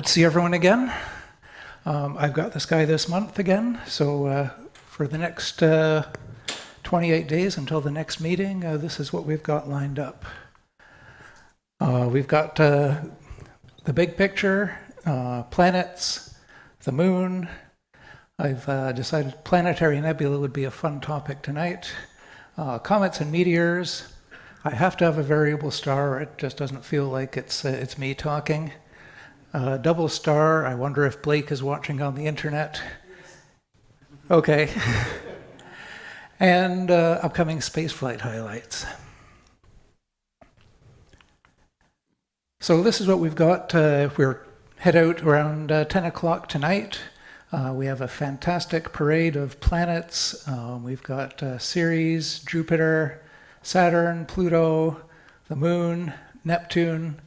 Good to see everyone again. I've got this guy this month again, so for the next 28 days until the next meeting, this is what we've got lined up. We've got the big picture, planets, the moon. I've decided planetary nebula would be a fun topic tonight. Comets and meteors. I have to have a variable star, or it just doesn't feel like it's me talking. Double star, I wonder if Blake is watching on the internet. Okay. And upcoming spaceflight highlights. So this is what we've got. We're head out around 10 o'clock tonight. We have a fantastic parade of planets. We've got Ceres, Jupiter, Saturn, Pluto, the Moon, Neptune,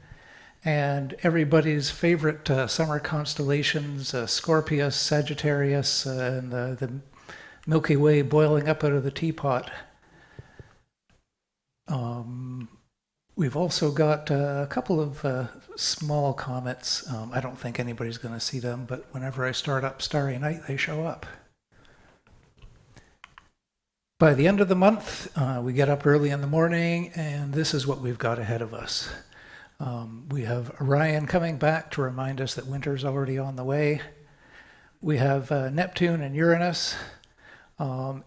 and everybody's favorite summer constellations, Scorpius, Sagittarius, and the Milky Way boiling up out of the teapot. We've also got a couple of small comets. I don't think anybody's going to see them, but whenever I start up Starry Night, they show up. By the end of the month, we get up early in the morning, and this is what we've got ahead of us. We have Orion coming back to remind us that winter's already on the way. We have Neptune and Uranus.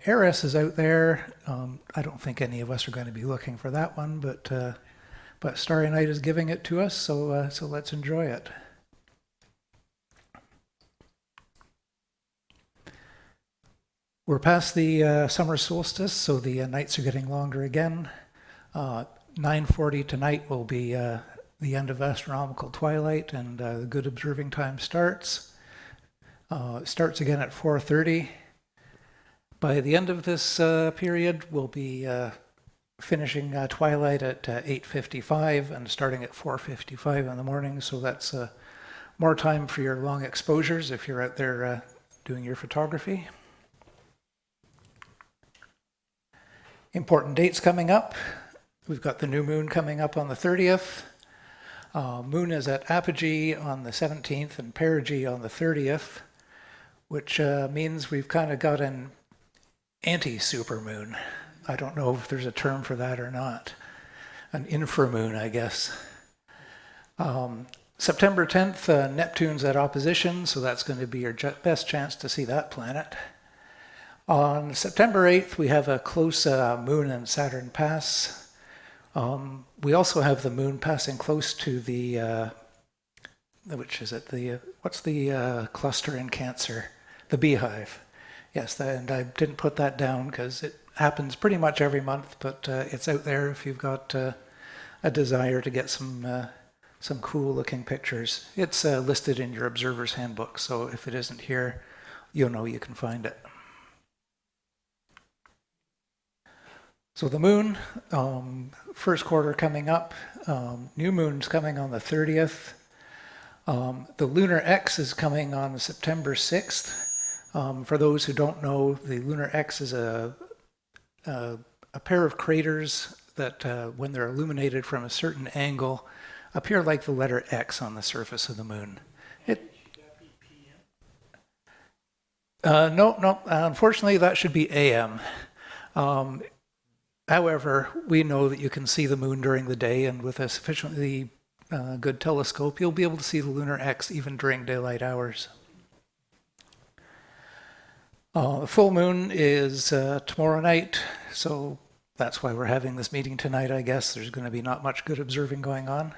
Eris is out there. I don't think any of us are going to be looking for that one, but Starry Night is giving it to us, so let's enjoy it. We're past the summer solstice, so the nights are getting longer again. 9:40 tonight will be the end of astronomical twilight, and the good observing time starts. It starts again at 4:30. By the end of this period, we'll be finishing twilight at 8:55 and starting at 4:55 in the morning, so that's more time for your long exposures if you're out there doing your photography. Important dates coming up. We've got the new moon coming up on the 30th. Moon is at apogee on the 17th and perigee on the 30th, which means we've kind of got an anti-supermoon. I don't know if there's a term for that or not. An inframoon, I guess. September 10th, Neptune's at opposition, so that's going to be your best chance to see that planet. On September 8th, we have a close moon and Saturn pass. We also have the moon passing close to the, which is it? What's the cluster in Cancer? The beehive. Yes, and I didn't put that down because it happens pretty much every month, but it's out there if you've got a desire to get some cool-looking pictures. It's listed in your observer's handbook, so if it isn't here, you'll know you can find it. So the moon, first quarter coming up, new moon's coming on the 30th. The lunar X is coming on September 6th. For those who don't know, the lunar X is a pair of craters that, when they're illuminated from a certain angle, appear like the letter X on the surface of the moon. No, unfortunately that should be AM. However, we know that you can see the moon during the day, and with a sufficiently good telescope, you'll be able to see the lunar X even during daylight hours. The full moon is tomorrow night, so that's why we're having this meeting tonight, I guess. There's going to be not much good observing going on.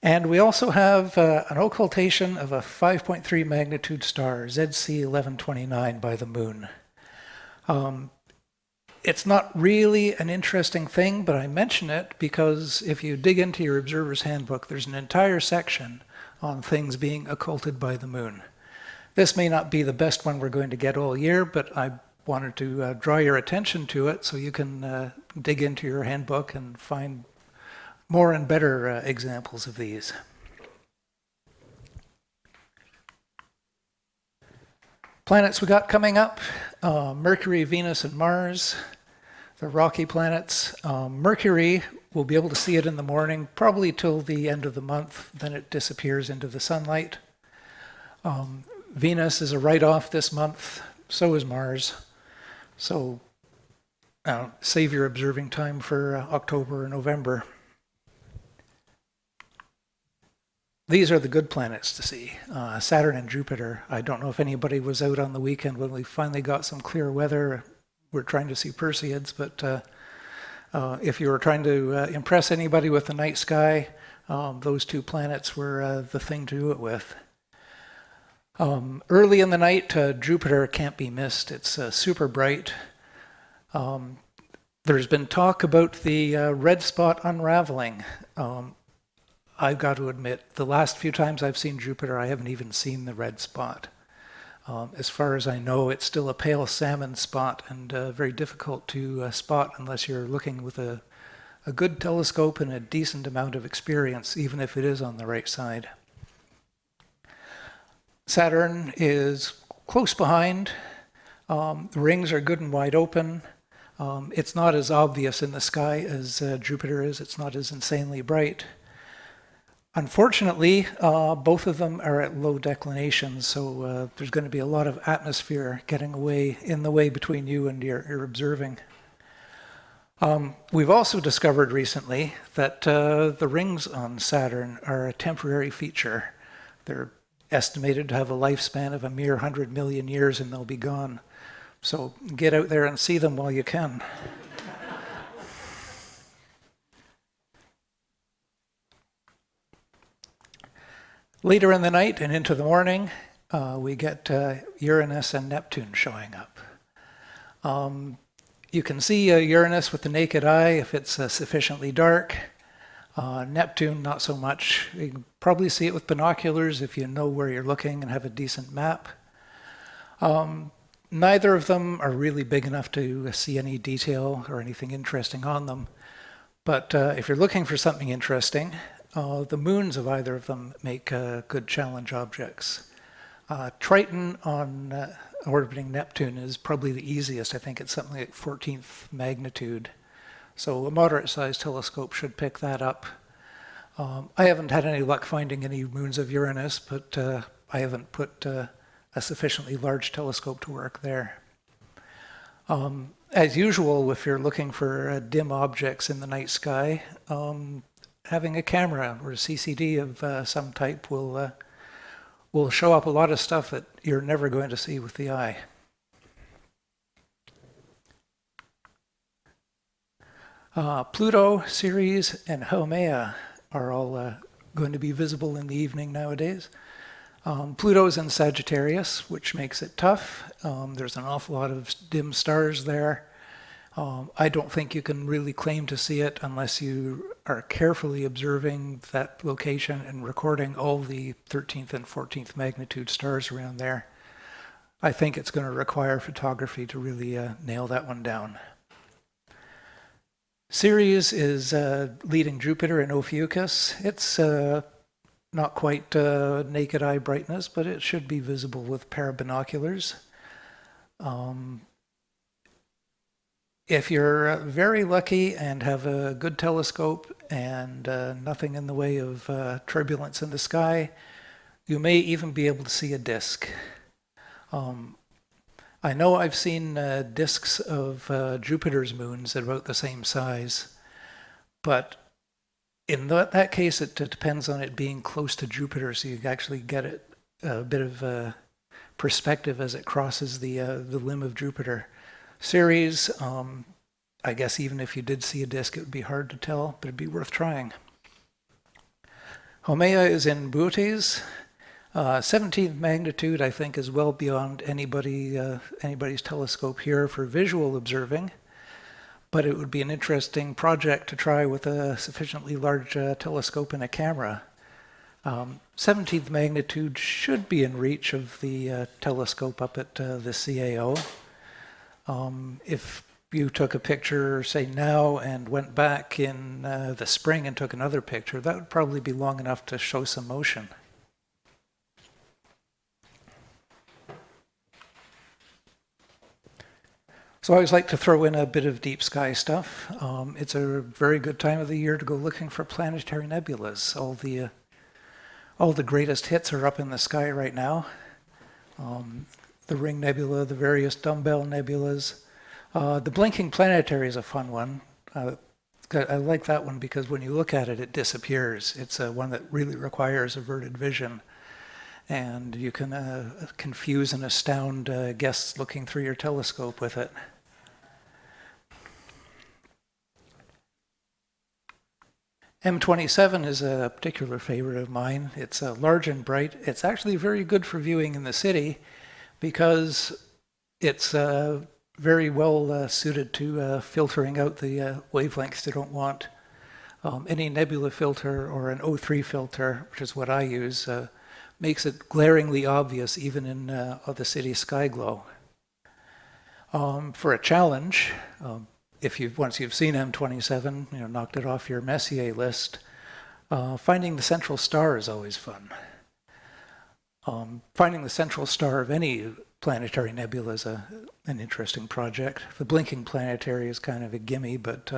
And we also have an occultation of a 5.3 magnitude star, ZC 1129, by the moon. It's not really an interesting thing, but I mention it because if you dig into your observer's handbook, there's an entire section on things being occulted by the moon. This may not be the best one we're going to get all year, but I wanted to draw your attention to it so you can dig into your handbook and find more and better examples of these. Planets we got coming up, Mercury, Venus, and Mars, the rocky planets. Mercury We'll be able to see it in the morning, probably till the end of the month, then it disappears into the sunlight. Venus is a write-off this month, so is Mars. So save your observing time for October or November. These are the good planets to see. Saturn and Jupiter. I don't know if anybody was out on the weekend when we finally got some clear weather. We're trying to see Perseids, but if you were trying to impress anybody with the night sky, those two planets were the thing to do it with. Early in the night, Jupiter can't be missed. It's super bright. There's been talk about the red spot unraveling. I've got to admit, the last few times I've seen Jupiter, I haven't even seen the red spot. As far as I know, it's still a pale salmon spot and very difficult to spot unless you're looking with a good telescope and a decent amount of experience, even if it is on the right side. Saturn is close behind. The rings are good and wide open. It's not as obvious in the sky as Jupiter is. It's not as insanely bright. Unfortunately, both of them are at low declinations, so there's going to be a lot of atmosphere getting in the way between you and your observing. We've also discovered recently that the rings on Saturn are a temporary feature. They're estimated to have a lifespan of a mere 100 million years and they'll be gone. So get out there and see them while you can. Later in the night and into the morning, we get Uranus and Neptune showing up. You can see Uranus with the naked eye if it's sufficiently dark. Neptune, not so much. You can probably see it with binoculars if you know where you're looking and have a decent map. Neither of them are really big enough to see any detail or anything interesting on them. But if you're looking for something interesting, the moons of either of them make good challenge objects. Triton on orbiting Neptune is probably the easiest. I think it's something like 14th magnitude. So a moderate-sized telescope should pick that up. I haven't had any luck finding any moons of Uranus, but I haven't put a sufficiently large telescope to work there. As usual, if you're looking for dim objects in the night sky, having a camera or a CCD of some type will show up a lot of stuff that you're never going to see with the eye. Pluto, Ceres, and Haumea are all going to be visible in the evening nowadays. Pluto's in Sagittarius, which makes it tough. There's an awful lot of dim stars there. I don't think you can really claim to see it unless you are carefully observing that location and recording all the 13th and 14th magnitude stars around there. I think it's going to require photography to really nail that one down. Ceres is leading Jupiter in Ophiuchus. It's not quite naked eye brightness, but it should be visible with parabinoculars. If you're very lucky and have a good telescope and nothing in the way of turbulence in the sky, you may even be able to see a disk. I know I've seen disks of Jupiter's moons at about the same size, but in that case, it depends on it being close to Jupiter, so you actually get a bit of perspective as it crosses the limb of Jupiter. Ceres, I guess even if you did see a disk, it would be hard to tell, but it'd be worth trying. Haumea is in Bootes. 17th magnitude, I think, is well beyond anybody's telescope here for visual observing, but it would be an interesting project to try with a sufficiently large telescope and a camera. 17th magnitude should be in reach of the telescope up at the CAO. If you took a picture, say now, and went back in the spring and took another picture, that would probably be long enough to show some motion. So I always like to throw in a bit of deep sky stuff. It's a very good time of the year to go looking for planetary nebulas. All the greatest hits are up in the sky right now. The Ring Nebula, the various dumbbell nebulas. The blinking planetary is a fun one. I like that one because when you look at it, it disappears. It's one that really requires averted vision. And you can confuse and astound guests looking through your telescope with it. M27 is a particular favorite of mine. It's large and bright. It's actually very good for viewing in the city because it's very well suited to filtering out the wavelengths you don't want. Any nebula filter or an O3 filter, which is what I use, makes it glaringly obvious even in the city sky glow. For a challenge, once you've seen M27, knocked it off your Messier list, finding the central star is always fun. Finding the central star of any planetary nebula is an interesting project. The blinking planetary is kind of a gimme, but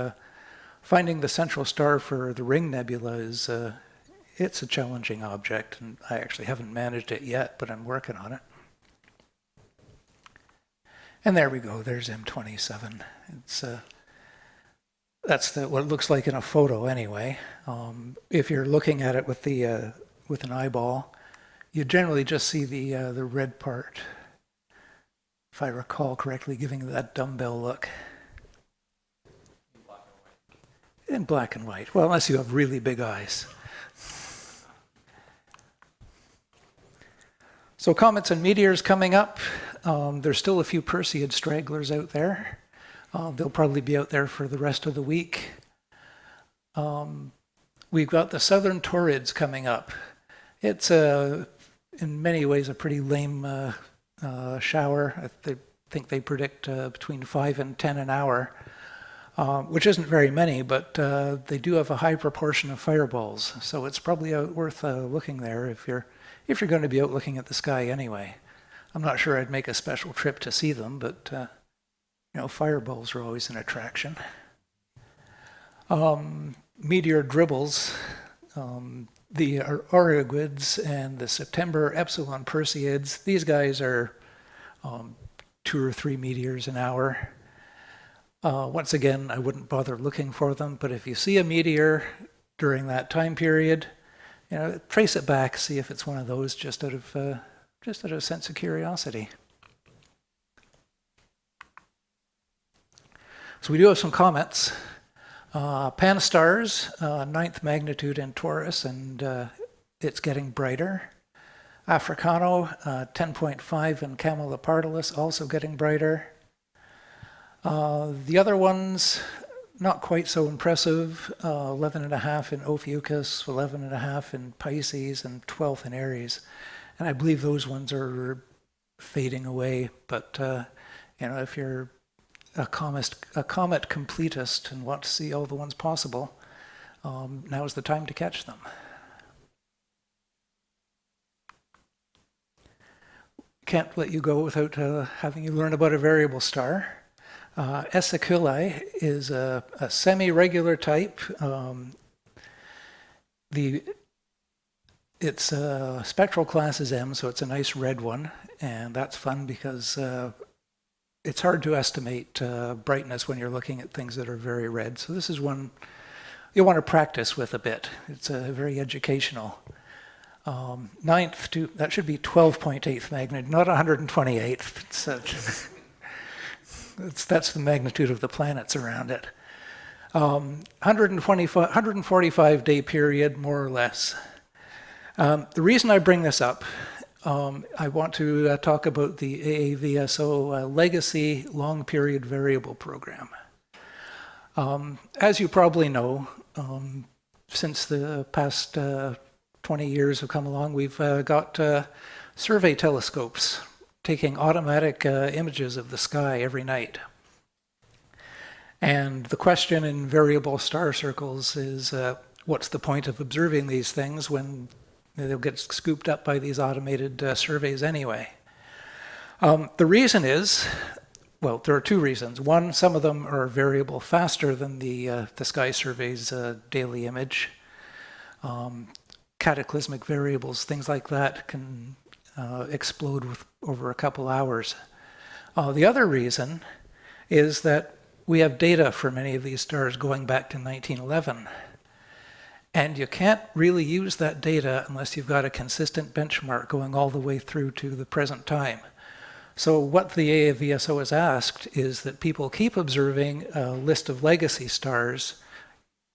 finding the central star for the Ring Nebula is it's a challenging object, and I actually haven't managed it yet, but I'm working on it. And there we go. There's M27. That's what it looks like in a photo, anyway. If you're looking at it with an eyeball, you generally just see the red part, if I recall correctly, giving that dumbbell look. In black and white. Well, unless you have really big eyes. So comets and meteors coming up. There's still a few Perseid stragglers out there. They'll probably be out there for the rest of the week. We've got the southern Taurids coming up. It's in many ways a pretty lame shower. I think they predict between 5 and 10 an hour, which isn't very many, but they do have a high proportion of fireballs. So it's probably worth looking there if you're going to be out looking at the sky anyway. I'm not sure I'd make a special trip to see them, but fireballs are always an attraction. Meteor dribbles, the Aurigids and the September Epsilon Perseids, these guys are 2 or 3 meteors an hour. Once again, I wouldn't bother looking for them, but if you see a meteor during that time period, trace it back, see if it's one of those, just out of a sense of curiosity. So we do have some comets. Pan-STARRS, 9th magnitude in Taurus, and it's getting brighter. Africano, 10.5 in Camelopardalis, also getting brighter. The other ones, not quite so impressive. 11.5 in Ophiuchus, 11.5 in Pisces, and 12th in Aries. And I believe those ones are fading away. But if you're a comet completist and want to see all the ones possible, now is the time to catch them. Can't let you go without having you learn about a variable star. Aquilae is a semi-regular type. Its spectral class is M, so it's a nice red one, and that's fun because it's hard to estimate brightness when you're looking at things that are very red. So this is one you want to practice with a bit. It's very educational. 9th to, that should be 12.8th magnitude, not 128th. That's the magnitude of the planets around it. 145 day period, more or less. The reason I bring this up, I want to talk about the AAVSO Legacy Long Period Variable Program. As you probably know, since the past 20 years have come along, we've got survey telescopes taking automatic images of the sky every night. And the question in variable star circles is, what's the point of observing these things when they'll get scooped up by these automated surveys anyway? The reason is, well, there are two reasons. One, some of them are variable faster than the Sky Survey's daily image. Cataclysmic variables, things like that, can explode over a couple hours. The other reason is that we have data for many of these stars going back to 1911. And you can't really use that data unless you've got a consistent benchmark going all the way through to the present time. So what the AAVSO has asked is that people keep observing a list of legacy stars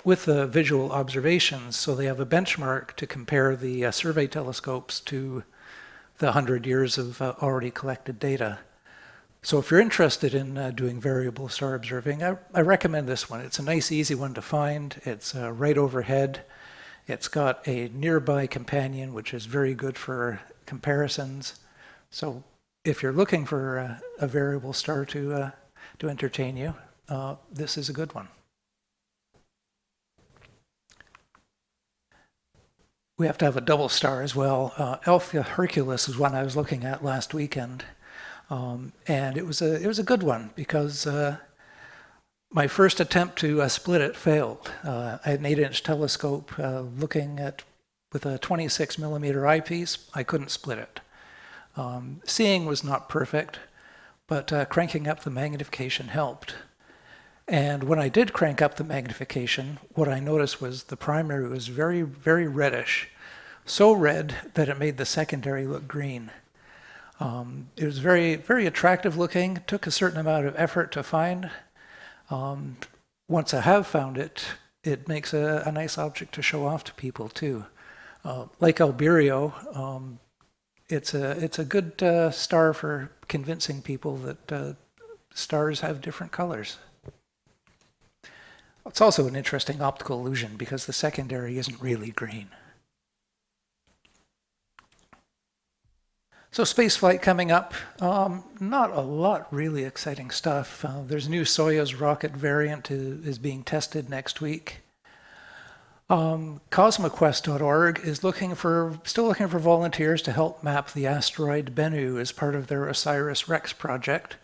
with the visual observations, so they have a benchmark to compare the survey telescopes to the 100 years of already collected data. So if you're interested in doing variable star observing, I recommend this one. It's a nice, easy one to find. It's right overhead. It's got a nearby companion, which is very good for comparisons. So if you're looking for a variable star to entertain you, this is a good one. We have to have a double star as well. Alpha Herculis is one I was looking at last weekend. And it was a good one because my first attempt to split it failed. I had an 8-inch telescope looking at with a 26 millimeter eyepiece. I couldn't split it. Seeing was not perfect, but cranking up the magnification helped. And when I did crank up the magnification, what I noticed was the primary was very, very reddish, so red that it made the secondary look green. It was very, very attractive looking. It took a certain amount of effort to find. Once I have found it, it makes a nice object to show off to people too. Like Albireo, it's a good star for convincing people that stars have different colors. It's also an interesting optical illusion because the secondary isn't really green. So spaceflight coming up, not a lot really exciting stuff. There's a new Soyuz rocket variant is being tested next week. Cosmoquest.org is still looking for volunteers to help map the asteroid Bennu as part of their OSIRIS-REx project.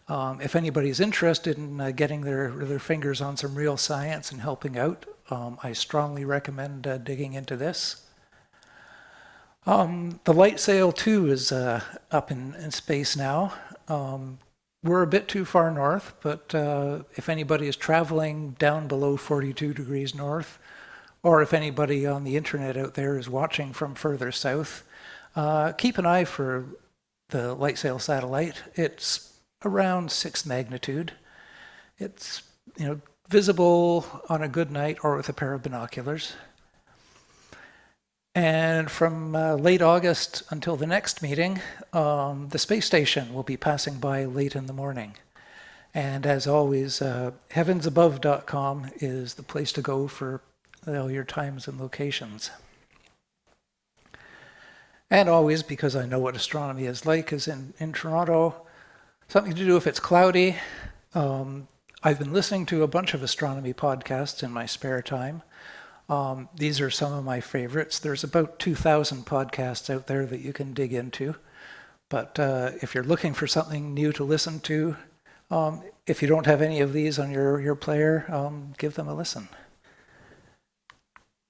If anybody's interested in getting their fingers on some real science and helping out, I strongly recommend digging into this. The LightSail 2 is up in space now. We're a bit too far north, but if anybody is traveling down below 42 degrees north, or if anybody on the internet out there is watching from further south, keep an eye for the LightSail satellite. It's around 6th magnitude. It's visible on a good night or with a pair of binoculars. And from late August until the next meeting, the space station will be passing by late in the morning. And as always, heavensabove.com is the place to go for all your times and locations. And always, because I know what astronomy is like, is in Toronto, something to do if it's cloudy. I've been listening to a bunch of astronomy podcasts in my spare time. These are some of my favorites. There's about 2,000 podcasts out there that you can dig into. But if you're looking for something new to listen to, if you don't have any of these on your player, give them a listen.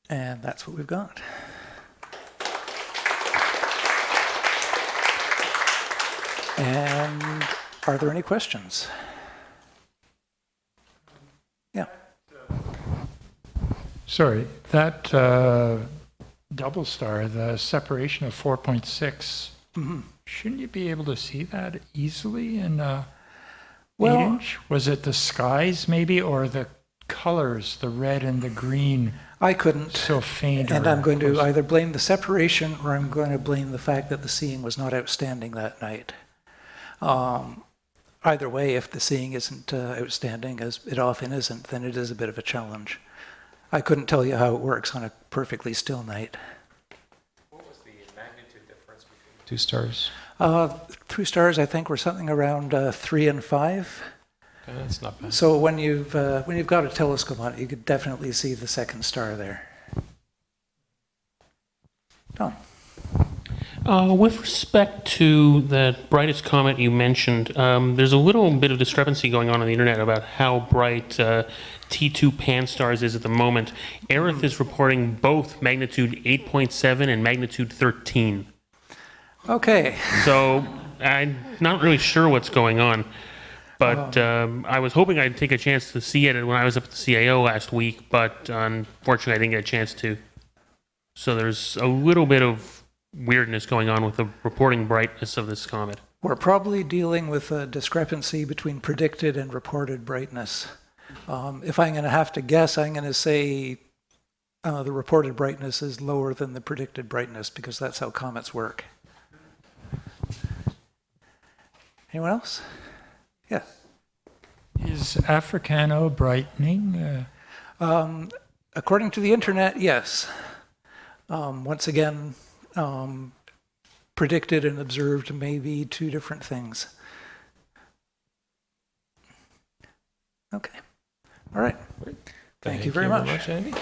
And that's what we've got. And are there any questions? Yeah. Sorry, that double star, the separation of 4.6, shouldn't you be able to see that easily in 8-inch? Was it the skies maybe, or the colors, the red and the green? I couldn't. So faint. And I'm going to either blame the separation or I'm going to blame the fact that the seeing was not outstanding that night. Either way, if the seeing isn't outstanding, as it often isn't, then it is a bit of a challenge. I couldn't tell you how it works on a perfectly still night. What was the magnitude difference between the two stars? 2 stars, I think, were something around 3 and 5. Okay, that's not bad. So when you've got a telescope on it, you could definitely see the second star there. Tom. With respect to the brightest comet you mentioned, there's a little bit of discrepancy going on the internet about how bright T2 Pan-STARRS is at the moment. Aerith is reporting both magnitude 8.7 and magnitude 13. Okay. So I'm not really sure what's going on, but I was hoping I'd take a chance to see it when I was up at the CAO last week, but unfortunately I didn't get a chance to. So there's a little bit of weirdness going on with the reporting brightness of this comet. We're probably dealing with a discrepancy between predicted and reported brightness. If I'm going to have to guess, I'm going to say the reported brightness is lower than the predicted brightness because that's how comets work. Anyone else? Yeah. Is Africano brightening? According to the internet, yes. Once again, predicted and observed may be two different things. Okay. All right. Thank you very much. Andy.